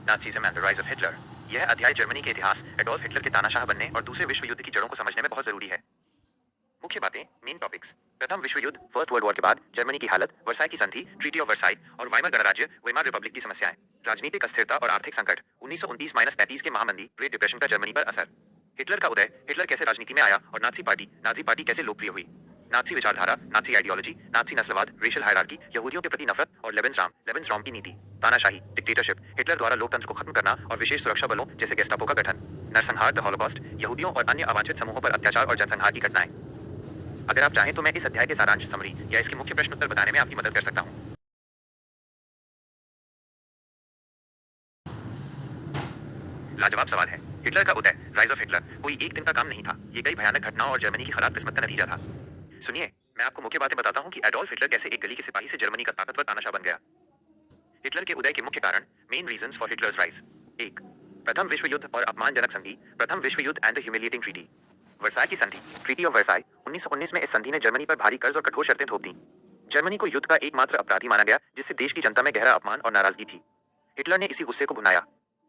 नाजीज्म and the rise of Hitler. यह अध्याय Germany के इतिहास, एडोल्फ हिटलर के तानाशाह बनने और दूसरे विश्व युद्ध की जड़ों को समझने में बहुत जरूरी है। मुख्य बातें, मेन टॉपिक्स। प्रथम विश्व युद्ध, फर्स्ट वर्ल्ड वॉर के बाद जर्मनी की हालत, वर्साई की संधि, ट्रीटी ऑफ वर्साई और वाइमर गणराज्य, वेमार रिपब्लिक की समस्याएं। राजनीतिक अस्थिरता और आर्थिक संकट, 1929-33 के महामंदी, ग्रेट डिप्रेशन का जर्मनी पर असर। हिटलर का उदय, हिटलर कैसे राजनीति में आया और नाजी पार्टी कैसे लोकप्रिय हुई। नाजी विचारधारा, नाजी आइडियोलॉजी, नाजी नस्लवाद, रेशियल हायरार्की, यहूदियों के प्रति नफरत और लेबेंसराम की नीति। तानाशाही, डिक्टेटरशिप, हिटलर द्वारा लोकतंत्र को खत्म करना और विशेष सुरक्षा बलों जैसे गेस्टापो का गठन। नरसंहार, द हॉलोकॉस्ट, यहूदियों और अन्य अवांछित समूहों पर अत्याचार और जनसंहार की घटनाएं। अगर आप चाहें तो मैं इस अध्याय के सारांश, समरी या इसके मुख्य प्रश्न उत्तर बताने में आपकी मदद कर सकता हूं। लाजवाब सवाल है। हिटलर का उदय, राइज ऑफ हिटलर, कोई एक दिन का काम नहीं था। ये कई भयानक घटनाओं और जर्मनी की खराब किस्मत का नतीजा था। सुनिए, मैं आपको मुख्य बातें बताता हूं कि एडोल्फ हिटलर कैसे एक गली के सिपाही से जर्मनी का ताकतवर तानाशाह बन गया। हिटलर के उदय के मुख्य कारण, main reasons for Hitler's rise. 1. प्रथम विश्व युद्ध और अपमानजनक संधि, प्रथम विश्व युद्ध and the humiliating treaty. Versailles की संधि, ट्रीटी ऑफ वर्साई, 1919 में इस संधि ने जर्मनी पर भारी कर्ज और कठोर शर्तें थोप दी। जर्मनी को युद्ध का एकमात्र अपराधी माना गया, जिससे देश की जनता में गहरा अपमान और नाराजगी थी। हिटलर ने इसी गुस्से को भुनाया।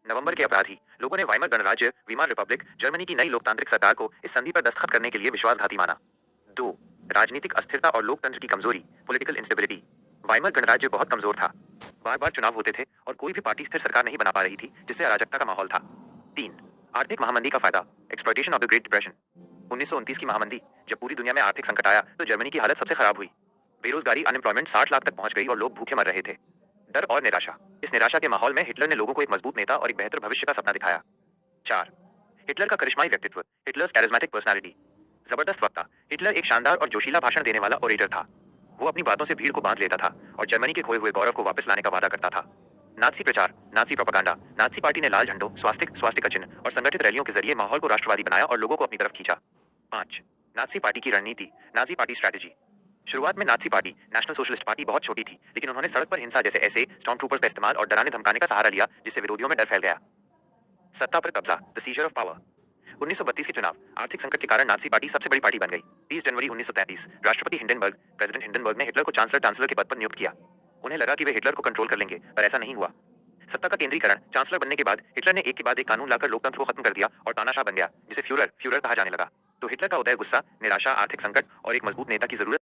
नवंबर के अपराधी, लोगों ने वाइमर गणराज्य, वीमार रिपब्लिक, जर्मनी की नई लोकतांत्रिक सरकार को इस संधि पर दस्तखत करने के लिए विश्वासघाती माना। 2. राजनीतिक अस्थिरता और लोकतंत्र की कमजोरी, पॉलिटिकल इंस्टेबिलिटी। वाइमर गणराज्य बहुत कमजोर था। बार बार चुनाव होते थे और कोई भी पार्टी स्थिर सरकार नहीं बना पा रही थी, जिससे अराजकता का माहौल था। 3. आर्थिक महामंदी का फायदा, exploitation of the great depression. 1929 की महामंदी, जब पूरी दुनिया में आर्थिक संकट आया तो जर्मनी की हालत सबसे खराब हुई। बेरोजगारी, अनएम्प्लॉयमेंट 60 लाख तक पहुंच गई और लोग भूखे मर रहे थे। डर और निराशा, इस निराशा के माहौल में हिटलर ने लोगों को एक मजबूत नेता और एक बेहतर भविष्य का सपना दिखाया। 4. हिटलर का करिश्माई व्यक्तित्व, हिटलर्स कैरिज्मेटिक पर्सनालिटी। जबरदस्त वक्ता, हिटलर एक शानदार और जोशीला भाषण देने वाला ओरेटर था। वो अपनी बातों से भीड़ को बांध लेता था और जर्मनी के खोए हुए गौरव को वापस लाने का वादा करता था। नाजी प्रचार, नाजी प्रोपेगेंडा, नाजी पार्टी ने लाल झंडों, स्वास्तिक चिन्ह और संगठित रैलियों के जरिए माहौल को राष्ट्रवादी बनाया और लोगों को अपनी तरफ खींचा। 5. नाजी पार्टी की रणनीति, नाजी पार्टी स्ट्रैटेजी। शुरुआत में Nazi party, national socialist party, बहुत छोटी थी, लेकिन उन्होंने सड़क पर हिंसा जैसे ऐसे स्टॉर्म ट्रूपर्स का इस्तेमाल और डराने धमकाने का सहारा लिया, जिससे विरोधियों में डर फैल गया। सत्ता पर कब्जा, द सीजर ऑफ पावर। 1932 के चुनाव, आर्थिक संकट के कारण नाजी पार्टी सबसे बड़ी पार्टी बन गई। 30 जनवरी 1933, राष्ट्रपति प्रेसिडेंट हिंडनबर्ग ने हिटलर को चांसलर के पद पर नियुक्त किया। उन्हें लगा कि वे हिटलर को कंट्रोल कर लेंगे, पर ऐसा नहीं हुआ। सत्ता का केंद्रीकरण, चांसलर बनने के बाद हिटलर ने एक के बाद एक कानून लाकर लोकतंत्र को खत्म कर दिया और तानाशाह बन गया, जिसे फ्यूरर कहा जाने लगा। तो हिटलर का उदय गुस्सा, निराशा, आर्थिक संकट और एक मजबूत नेता की जरूरत